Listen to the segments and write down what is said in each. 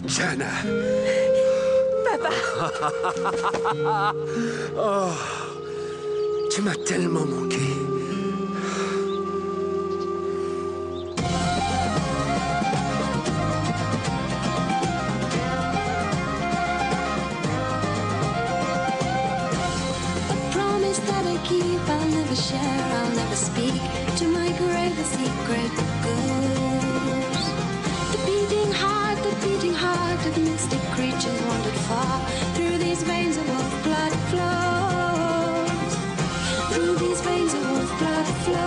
Jana. Papa. Oh, tu m'as tellement manqué. I'll never share, I'll never speak. To my grave the secret goes. The beating heart of mystic creatures wandered far. Through these veins of wolf blood flows. Through these veins of wolf blood flows.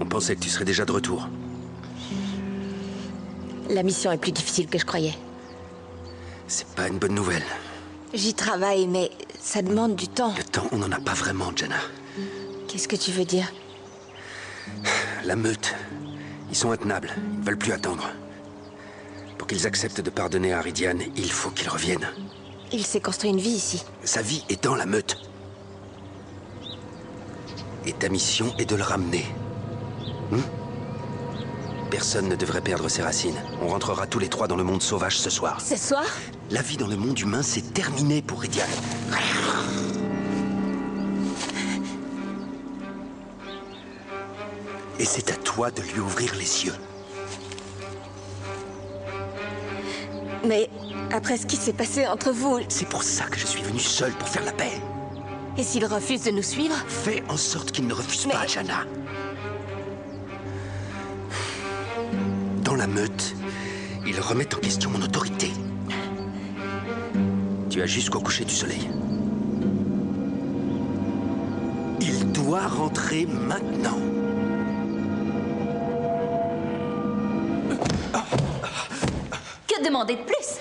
On pensait que tu serais déjà de retour. La mission est plus difficile que je croyais. C'est pas une bonne nouvelle. J'y travaille, mais ça demande du temps. Le temps, on n'en a pas vraiment, Jana. Qu'est-ce que tu veux dire? La meute. Ils sont intenables. Ils ne veulent plus attendre. Pour qu'ils acceptent de pardonner à Aridiane, il faut qu'ils reviennent. Il s'est construit une vie ici. Sa vie est dans la meute. Et ta mission est de le ramener. Personne ne devrait perdre ses racines. On rentrera tous les trois dans le monde sauvage ce soir. Ce soir? La vie dans le monde humain, c'est terminé pour Ridian. Et c'est à toi de lui ouvrir les yeux. Mais après ce qui s'est passé entre vous... C'est pour ça que je suis venu seul pour faire la paix. Et s'il refuse de nous suivre? Fais en sorte qu'il ne refuse pas, Jana. Dans la meute, ils remettent en question mon autorité. Tu as jusqu'au coucher du soleil. Il doit rentrer maintenant. Que demander de plus?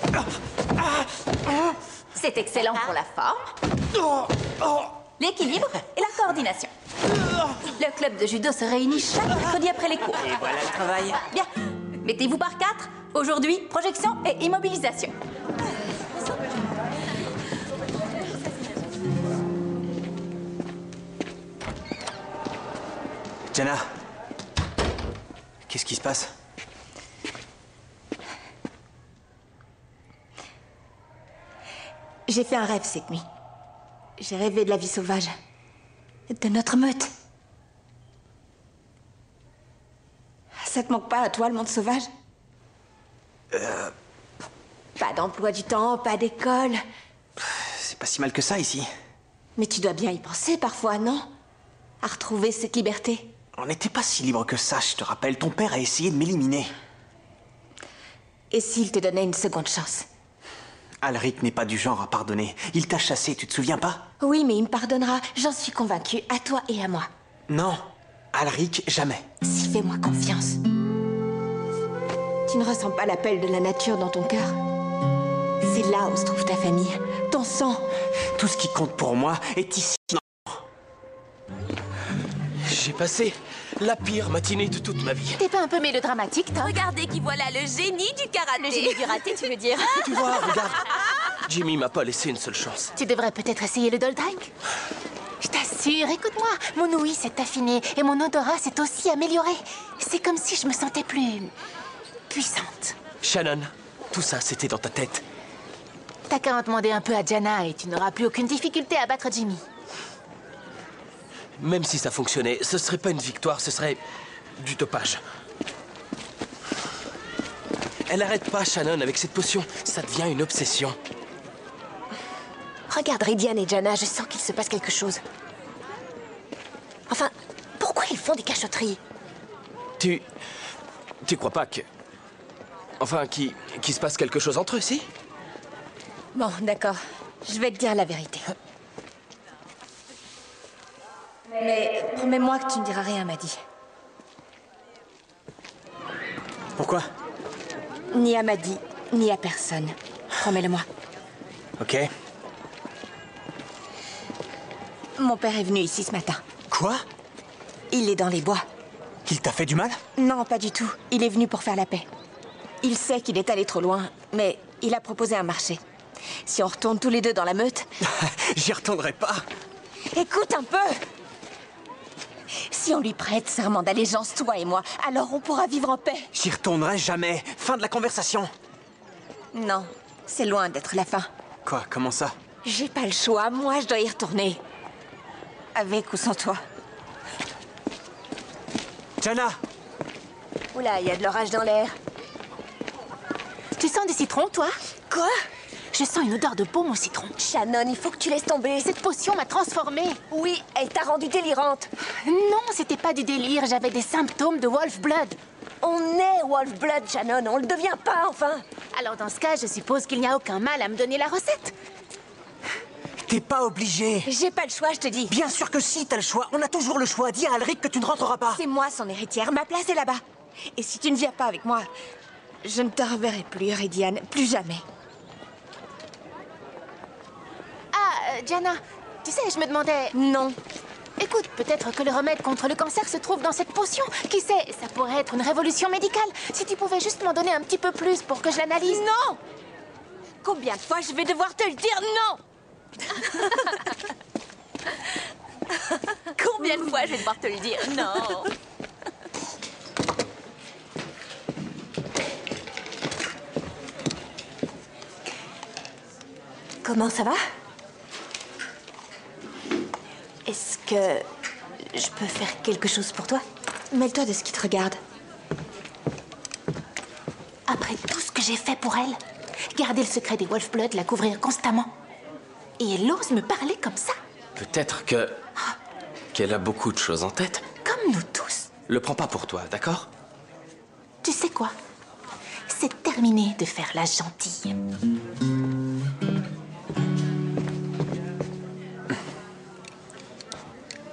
C'est excellent pour la forme, l'équilibre et la coordination. Le club de judo se réunit chaque mercredi après les cours. Et voilà le travail. Bien. Mettez-vous par 4. Aujourd'hui, projection et immobilisation. Jana, qu'est-ce qui se passe? J'ai fait un rêve cette nuit. J'ai rêvé de la vie sauvage. De notre meute. Ça te manque pas à toi, le monde sauvage? Pas d'emploi du temps, pas d'école. C'est pas si mal que ça ici. Mais tu dois bien y penser parfois, non? À retrouver cette liberté. On n'était pas si libre que ça, je te rappelle. Ton père a essayé de m'éliminer. Et s'il te donnait une seconde chance? Alric n'est pas du genre à pardonner. Il t'a chassé, tu te souviens pas? Oui, mais il me pardonnera. J'en suis convaincue, à toi et à moi. Non, Alric, jamais. Si, fais-moi confiance. Tu ne ressens pas l'appel de la nature dans ton cœur? C'est là où se trouve ta famille, ton sang. Tout ce qui compte pour moi est ici. J'ai passé la pire matinée de toute ma vie. T'es pas un peu mélodramatique, toi? Regardez qui voilà, le génie du karaté. Le génie du raté, tu veux dire? Tu vois, regarde. Jimmy m'a pas laissé une seule chance. Tu devrais peut-être essayer le Doldrink. Je t'assure, écoute-moi, mon ouïe s'est affinée et mon odorat s'est aussi amélioré. C'est comme si je me sentais plus... puissante. Shannon, tout ça, c'était dans ta tête. T'as qu'à en demander un peu à Jana et tu n'auras plus aucune difficulté à battre Jimmy. Même si ça fonctionnait, ce serait pas une victoire, ce serait du dopage. Elle arrête pas, Shannon, avec cette potion. Ça devient une obsession. Regarde Ridian et Jana, je sens qu'il se passe quelque chose. Enfin, pourquoi ils font des cachotteries? Tu crois pas que... Enfin, qu'il se passe quelque chose entre eux, si? Bon, d'accord. Je vais te dire la vérité. Mais promets-moi que tu ne diras rien à Maddy. Pourquoi? Ni à Maddy, ni à personne. Promets-le-moi. Ok. Mon père est venu ici ce matin. Quoi? Il est dans les bois. Qu'il t'a fait du mal? Non, pas du tout. Il est venu pour faire la paix. Il sait qu'il est allé trop loin, mais il a proposé un marché. Si on retourne tous les deux dans la meute... J'y retournerai pas. Écoute un peu! Si on lui prête serment d'allégeance, toi et moi, alors on pourra vivre en paix. J'y retournerai jamais. Fin de la conversation. Non, c'est loin d'être la fin. Quoi, comment ça? J'ai pas le choix, moi je dois y retourner. Avec ou sans toi. Jana! Oula, il y a de l'orage dans l'air. Tu sens des citrons, toi? Quoi? Je sens une odeur de baume au citron. Shannon, il faut que tu laisses tomber. Cette potion m'a transformée. Oui, elle t'a rendue délirante. Non, c'était pas du délire, j'avais des symptômes de Wolf Blood. On est Wolf-Blood, Shannon, on le devient pas, enfin. Alors dans ce cas, je suppose qu'il n'y a aucun mal à me donner la recette. T'es pas obligé. J'ai pas le choix, je te dis. Bien sûr que si, t'as le choix. On a toujours le choix. Dis à Alric que tu ne rentreras pas. C'est moi son héritière, ma place est là-bas. Et si tu ne viens pas avec moi, je ne te reverrai plus, Ridian, plus jamais. Ah, Jana, tu sais, je me demandais... Non. Écoute, peut-être que le remède contre le cancer se trouve dans cette potion. Qui sait, ça pourrait être une révolution médicale. Si tu pouvais juste m'en donner un petit peu plus pour que je l'analyse. Non! Combien de fois je vais devoir te le dire non? Combien de fois je vais devoir te le dire? Non. Comment ça va? Est-ce que je peux faire quelque chose pour toi? Mêle-toi de ce qui te regarde. Après tout ce que j'ai fait pour elle, garder le secret des Wolf-Blood, la couvrir constamment. Et elle ose me parler comme ça. Peut-être qu'elle a beaucoup de choses en tête. Comme nous tous. Le prends pas pour toi, d'accord? Tu sais quoi? C'est terminé de faire la gentille.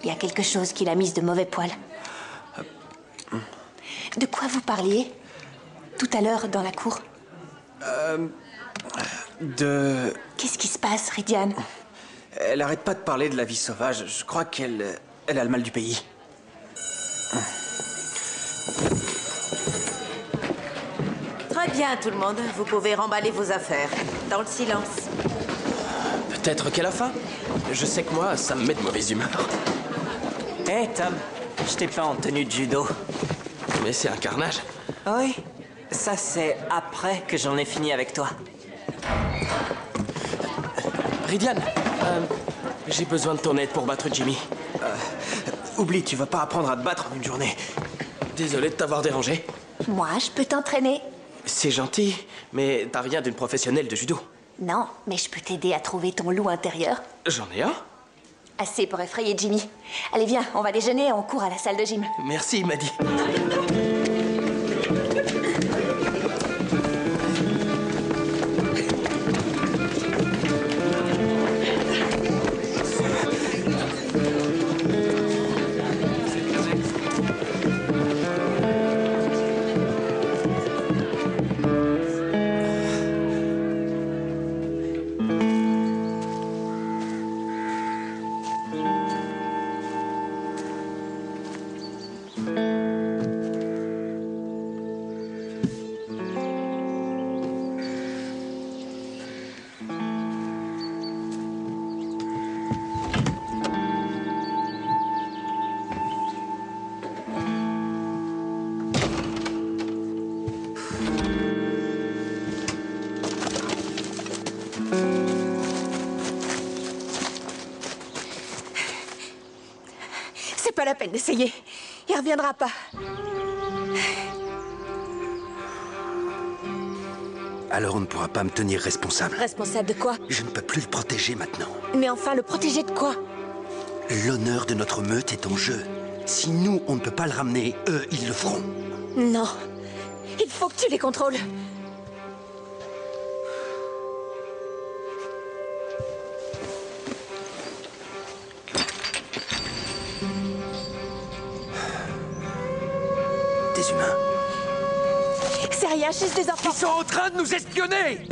Il y a quelque chose qui l'a mise de mauvais poil. De quoi vous parliez tout à l'heure dans la cour? Qu'est-ce qui se passe, Ridian? Elle arrête pas de parler de la vie sauvage. Je crois qu'elle a le mal du pays. Très bien, tout le monde. Vous pouvez remballer vos affaires. Dans le silence. Peut-être qu'elle a faim. Je sais que moi, ça me met de mauvaise humeur. Hé, Tom, je t'ai pas en tenue de judo. Mais c'est un carnage. Oui, ça c'est après que j'en ai fini avec toi. Ridian, j'ai besoin de ton aide pour battre Jimmy. Oublie, tu vas pas apprendre à te battre en une journée. Désolé de t'avoir dérangé. Moi, je peux t'entraîner. C'est gentil, mais t'as rien d'une professionnelle de judo. Non, mais je peux t'aider à trouver ton loup intérieur. J'en ai un. Assez pour effrayer Jimmy. Allez, viens, on va déjeuner, on court à la salle de gym. Merci, il m'a dit. C'est pas la peine d'essayer. Il reviendra pas. Alors on ne pourra pas me tenir responsable. Responsable de quoi? Je ne peux plus le protéger maintenant. Mais enfin, le protéger de quoi? L'honneur de notre meute est en jeu. Si nous, on ne peut pas le ramener, eux, ils le feront. Non. Il faut que tu les contrôles. Des humains. C'est rien, juste des enfants. Ils sont en train de nous espionner!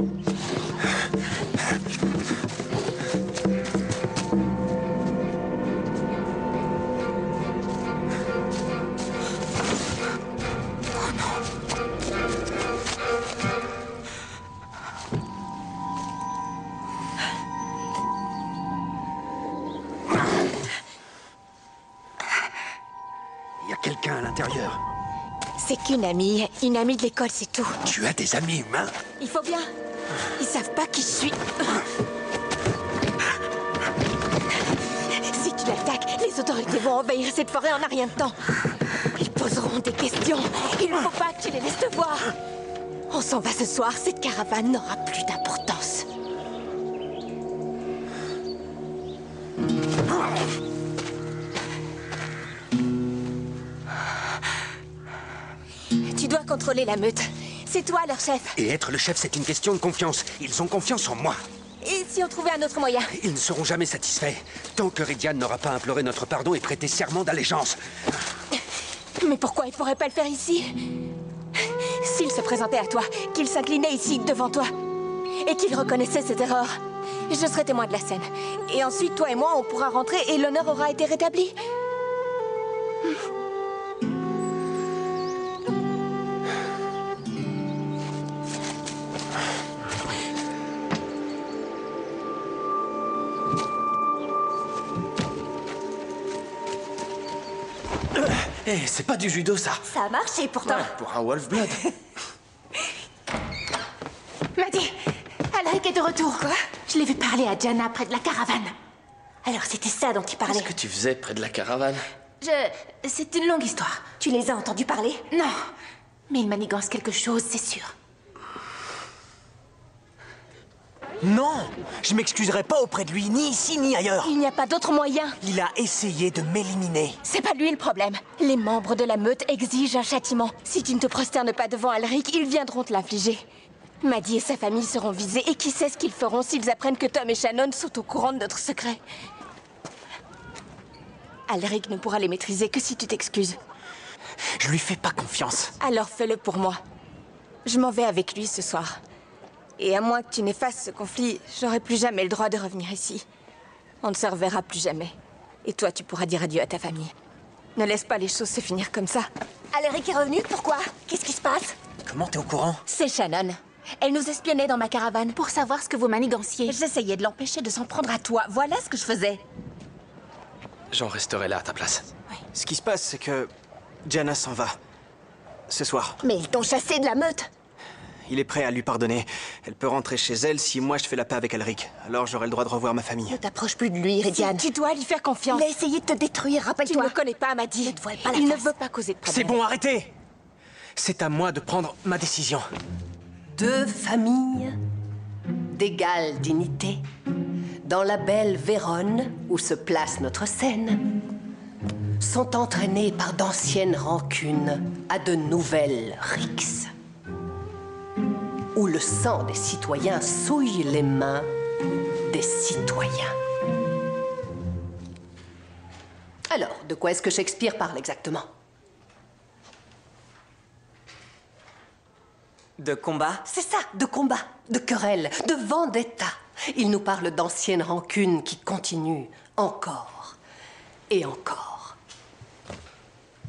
C'est qu'une amie de l'école, c'est tout. Tu as des amis humains? Il faut bien. Ils savent pas qui je suis. Si tu l'attaques, les autorités vont envahir cette forêt en un rien de temps. Ils poseront des questions. Il ne faut pas que tu les laisses te voir. On s'en va ce soir, cette caravane n'aura plus d'importance. Tu dois contrôler la meute. C'est toi leur chef. Et être le chef, c'est une question de confiance. Ils ont confiance en moi. Et si on trouvait un autre moyen? Ils ne seront jamais satisfaits tant que Rydian n'aura pas imploré notre pardon et prêté serment d'allégeance. Mais pourquoi il pourrait pas le faire ici? S'il se présentait à toi, qu'il s'inclinait ici devant toi, et qu'il reconnaissait ses erreurs, je serais témoin de la scène. Et ensuite, toi et moi, on pourra rentrer et l'honneur aura été rétabli. Eh, c'est pas du judo, ça. Ça a marché pourtant. Ouais, pour un Wolf-Blood. Maddie, Alric est de retour. Quoi? Je l'ai vu parler à Jana près de la caravane. Alors c'était ça dont il parlait. Qu'est-ce que tu faisais près de la caravane? C'est une longue histoire. Tu les as entendus parler? Non, mais il manigance quelque chose, c'est sûr. Non, je m'excuserai pas auprès de lui, ni ici ni ailleurs. Il n'y a pas d'autre moyen. Il a essayé de m'éliminer. C'est pas lui le problème. Les membres de la meute exigent un châtiment. Si tu ne te prosternes pas devant Alric, ils viendront te l'infliger. Maddie et sa famille seront visés, et qui sait ce qu'ils feront s'ils apprennent que Tom et Shannon sont au courant de notre secret. Alric ne pourra les maîtriser que si tu t'excuses. Je lui fais pas confiance. Alors fais-le pour moi. Je m'en vais avec lui ce soir. Et à moins que tu n'effaces ce conflit, j'aurai plus jamais le droit de revenir ici. On ne se reverra plus jamais. Et toi, tu pourras dire adieu à ta famille. Ne laisse pas les choses se finir comme ça. Alric est revenu, pourquoi? Qu'est-ce qui se passe? Comment t'es au courant? C'est Shannon. Elle nous espionnait dans ma caravane. Pour savoir ce que vous maniganciez. J'essayais de l'empêcher de s'en prendre à toi. Voilà ce que je faisais. J'en resterai là à ta place. Ce qui se passe, c'est que Jana s'en va. Ce soir. Mais ils t'ont chassé de la meute. Il est prêt à lui pardonner. Elle peut rentrer chez elle si moi je fais la paix avec Alric. Alors j'aurai le droit de revoir ma famille. Ne t'approche plus de lui, Rydian. Tu dois lui faire confiance. Il a essayé de te détruire, Tu rappelle-toi. ne le connais pas, Maddie. Ne te voile pas la Il ne face. veut pas causer de problème. C'est bon, arrêtez! C'est à moi de prendre ma décision. Deux familles d'égale dignité dans la belle Vérone où se place notre scène sont entraînées par d'anciennes rancunes à de nouvelles rixes où le sang des citoyens souille les mains des citoyens. Alors, de quoi est-ce que Shakespeare parle exactement? De combat? C'est ça, de combat, de querelle, de vendetta. Il nous parle d'anciennes rancunes qui continuent encore et encore.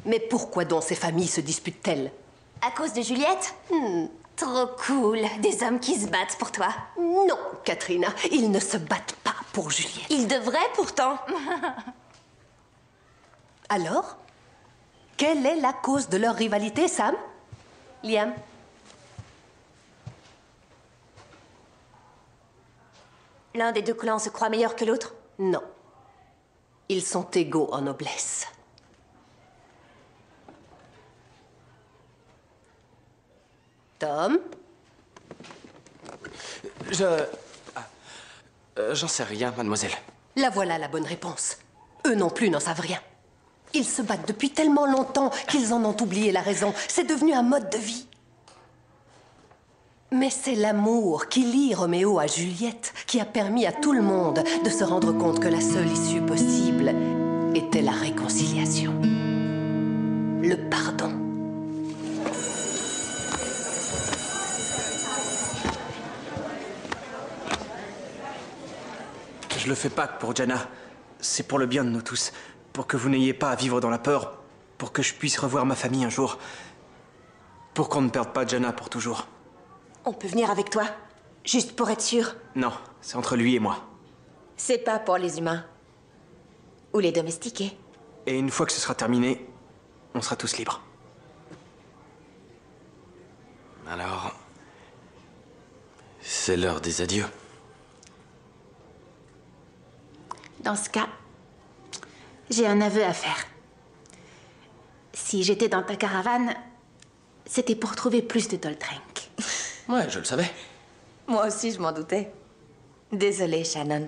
Mais pourquoi donc ces familles se disputent-elles? À cause de Juliette? Trop cool. Des hommes qui se battent pour toi. Non, Katrina, ils ne se battent pas pour Juliette. Ils devraient pourtant. Alors, quelle est la cause de leur rivalité, Sam? Liam? L'un des deux clans se croit meilleur que l'autre? Non. Ils sont égaux en noblesse. Tom? J'en sais rien, mademoiselle. La voilà la bonne réponse. Eux non plus n'en savent rien. Ils se battent depuis tellement longtemps qu'ils en ont oublié la raison. C'est devenu un mode de vie. Mais c'est l'amour qui lie Roméo à Juliette qui a permis à tout le monde de se rendre compte que la seule issue possible était la réconciliation. Le pardon. Je le fais pas que pour Jana. C'est pour le bien de nous tous. Pour que vous n'ayez pas à vivre dans la peur. Pour que je puisse revoir ma famille un jour. Pour qu'on ne perde pas Jana pour toujours. On peut venir avec toi? Juste pour être sûr? Non, c'est entre lui et moi. C'est pas pour les humains. Ou les domestiquer. Et une fois que ce sera terminé, on sera tous libres. Alors... c'est l'heure des adieux. Dans ce cas, j'ai un aveu à faire. Si j'étais dans ta caravane, c'était pour trouver plus de Doldrink. Ouais, je le savais. Moi aussi, je m'en doutais. Désolée, Shannon.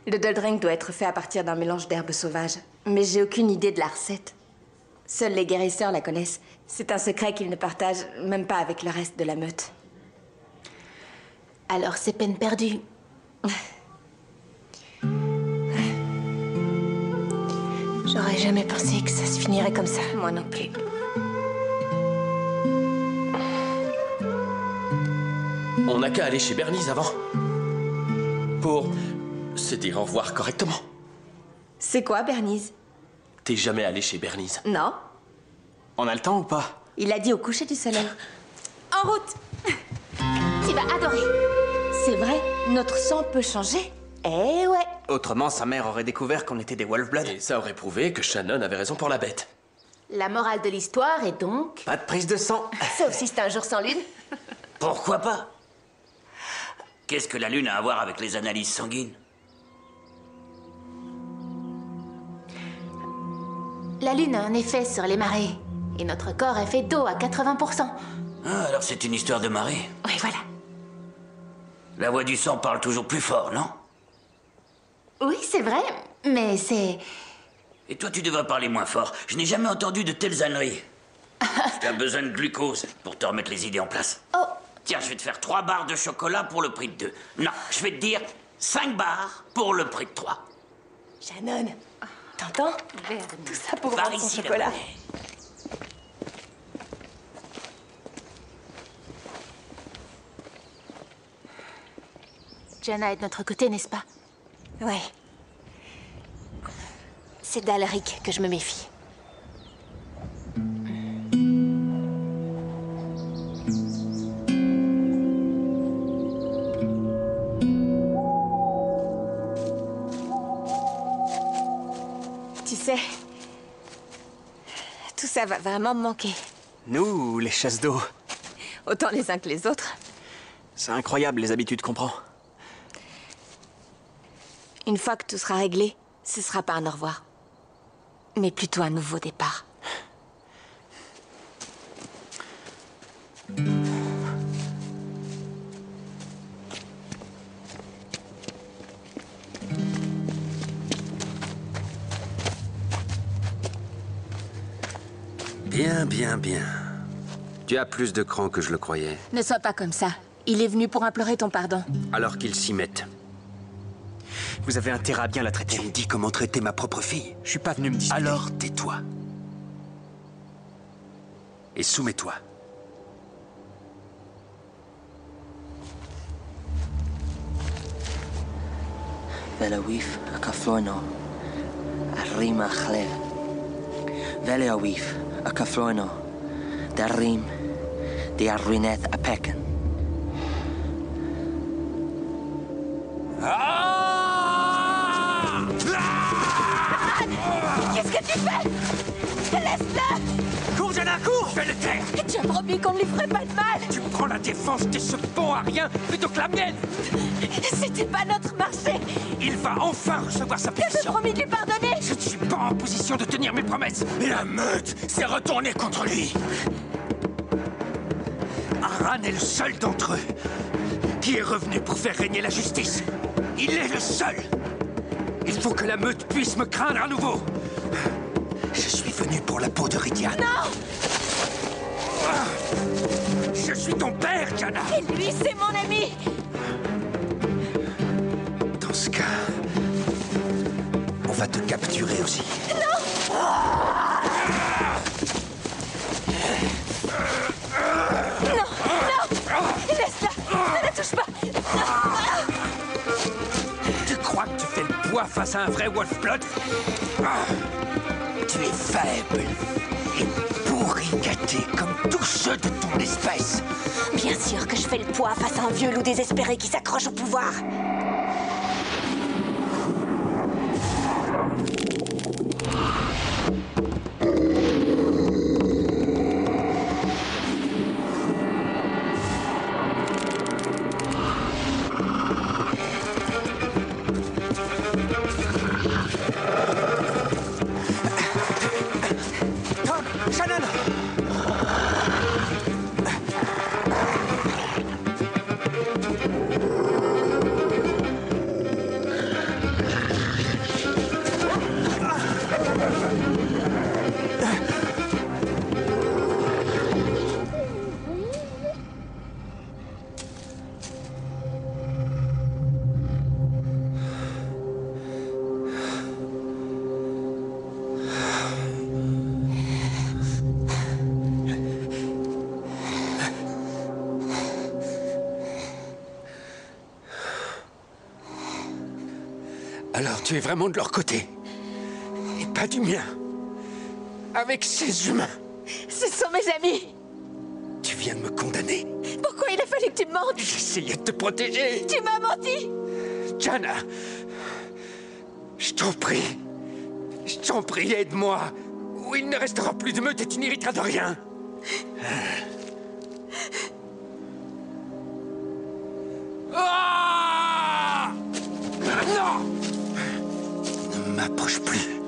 Le Doldrink doit être fait à partir d'un mélange d'herbes sauvages. Mais j'ai aucune idée de la recette. Seuls les guérisseurs la connaissent. C'est un secret qu'ils ne partagent même pas avec le reste de la meute. Alors c'est peine perdue. J'aurais jamais pensé que ça se finirait comme ça. Moi non plus. On n'a qu'à aller chez Bernice avant. Pour se dire au revoir correctement. C'est quoi, Bernice? T'es jamais allé chez Bernice? Non. On a le temps ou pas? Il a dit au coucher du soleil. En route. Tu vas adorer. C'est vrai, notre sang peut changer. Eh ouais. Autrement, sa mère aurait découvert qu'on était des Wolfblood. Et ça aurait prouvé que Shannon avait raison pour la bête. La morale de l'histoire est donc... Pas de prise de sang. Sauf si c'est un jour sans lune. Pourquoi pas? Qu'est-ce que la lune a à voir avec les analyses sanguines? La lune a un effet sur les marées. Et notre corps est fait d'eau à 80%. Ah, alors c'est une histoire de marée. Oui, voilà. La voix du sang parle toujours plus fort, non? Oui, c'est vrai, mais c'est... Et toi, tu devrais parler moins fort. Je n'ai jamais entendu de telles âneries. Tu as besoin de glucose pour te remettre les idées en place. Oh. Tiens, je vais te faire 3 barres de chocolat pour le prix de 2. Non, je vais te dire 5 barres pour le prix de 3. Shannon, t'entends? Tout ça pour Par vendre son ici, chocolat. Jana est de notre côté, n'est-ce pas? Ouais. C'est d'Alric que je me méfie. Tu sais, tout ça va vraiment me manquer. Nous ou les chasses d'eau? Autant les uns que les autres. C'est incroyable les habitudes qu'on prend. Une fois que tout sera réglé, ce sera pas un au revoir, mais plutôt un nouveau départ. Bien, bien, bien. Tu as plus de cran que je le croyais. Ne sois pas comme ça. Il est venu pour implorer ton pardon. Alors qu'ils s'y mettent. Vous avez intérêt à bien la traiter. Tu me dis comment traiter ma propre fille. Je suis pas venu me disputer. Alors tais-toi. Et soumets-toi. Velawif a Cafloino, a Rima Chlef. Velawif a Cafloino, da Rim, de Arruinet a Pecken. Qu'est-ce que tu fais? Laisse-le! Cours, Jana, cours! Fais le taire! Tu as promis qu'on ne lui ferait pas de mal! Tu prends la défense de ce pont à rien plutôt que la mienne! C'était pas notre marché! Il va enfin recevoir sa punition! J'avais promis de lui pardonner! Je ne suis pas en position de tenir mes promesses! Mais la meute s'est retournée contre lui! Aran est le seul d'entre eux qui est revenu pour faire régner la justice. Il est le seul! Il faut que la meute puisse me craindre à nouveau! Je suis venu pour la peau de Rydian. Non! Je suis ton père, Jana! Et lui, c'est mon ami! Dans ce cas, on va te capturer aussi. Non! Non! Non! Laisse-la! Ne la touche pas! Tu crois que tu fais le poids face à un vrai Wolfblood? Tu es faible et pourri gâté comme tous ceux de ton espèce. Bien sûr que je fais le poids face à un vieux loup désespéré qui s'accroche au pouvoir. Alors tu es vraiment de leur côté. Et pas du mien. Avec ces humains. Ce sont mes amis. Tu viens de me condamner. Pourquoi il a fallu que tu me mentes? J'essayais de te protéger. Tu m'as menti. Jana, je t'en prie. Je t'en prie, aide-moi. Ou il ne restera plus de meute et tu n'hériteras de rien. Ah! Non! Ne m'approche plus.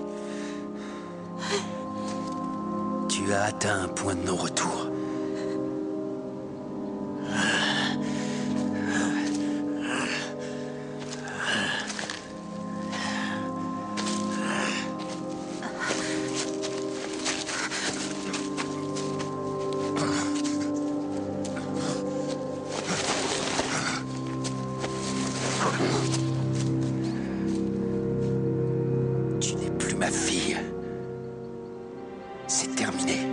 Tu as atteint un point de non-retour. Tu n'es plus ma fille. C'est terminé.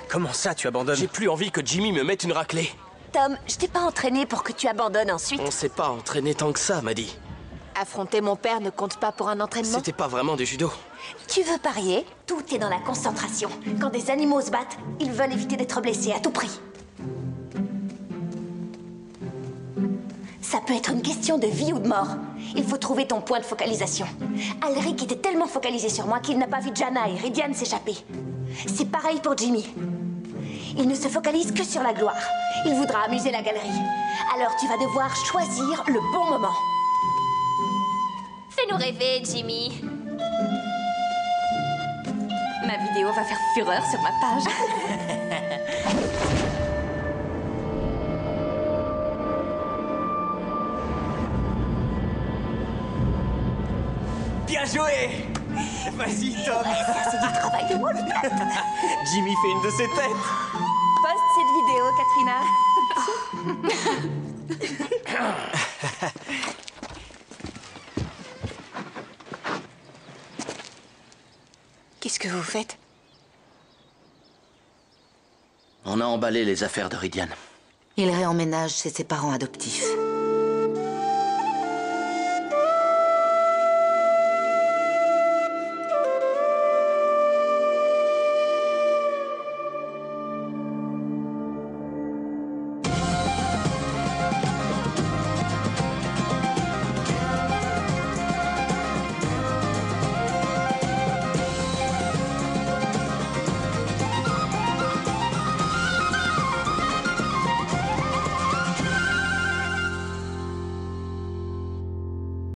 Comment ça, tu abandonnes? J'ai plus envie que Jimmy me mette une raclée. Tom, je t'ai pas entraîné pour que tu abandonnes ensuite. On s'est pas entraîné tant que ça, m'a dit. Affronter mon père ne compte pas pour un entraînement? C'était pas vraiment du judo. Tu veux parier? Tout est dans la concentration. Quand des animaux se battent, ils veulent éviter d'être blessés à tout prix. Ça peut être une question de vie ou de mort. Il faut trouver ton point de focalisation. Alric était tellement focalisé sur moi qu'il n'a pas vu Jana et Rydian s'échapper. C'est pareil pour Jimmy. Il ne se focalise que sur la gloire. Il voudra amuser la galerie. Alors tu vas devoir choisir le bon moment. Fais-nous rêver, Jimmy. Ma vidéo va faire fureur sur ma page. Bien joué! Vas-y, Tom! Ça, c'est du travail de Wolf. Jimmy fait une de ses têtes! Poste cette vidéo, Katrina. Qu'est-ce que vous faites? On a emballé les affaires de Rydian. Il réemménage chez ses parents adoptifs.